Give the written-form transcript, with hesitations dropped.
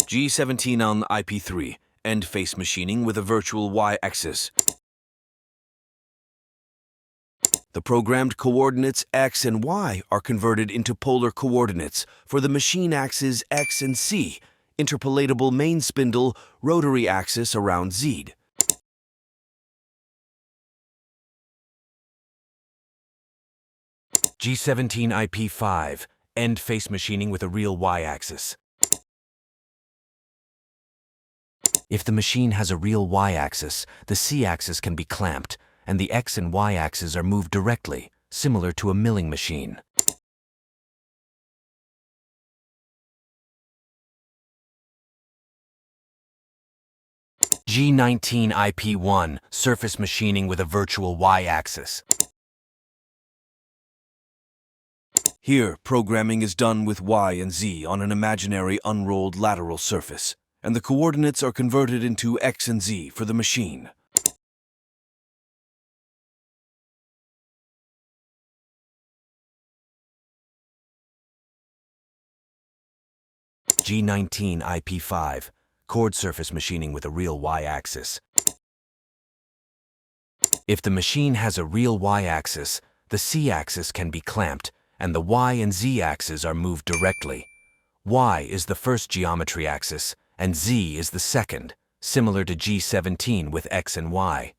G17 on IP3, end face machining with a virtual Y-axis. The programmed coordinates X and Y are converted into polar coordinates for the machine axes X and C, interpolatable main spindle, rotary axis around Z. G17 IP5, end face machining with a real Y-axis. If the machine has a real Y-axis, the C-axis can be clamped, and the X and Y axes are moved directly, similar to a milling machine. G19 IP1, surface machining with a virtual Y-axis. Here, programming is done with Y and Z on an imaginary unrolled lateral surface, and the coordinates are converted into X and Z for the machine. G19 IP5, chord surface machining with a real Y-axis. If the machine has a real Y-axis, the C-axis can be clamped, and the Y and Z axes are moved directly. Y is the first geometry axis, and Z is the second, similar to G17 with X and Y.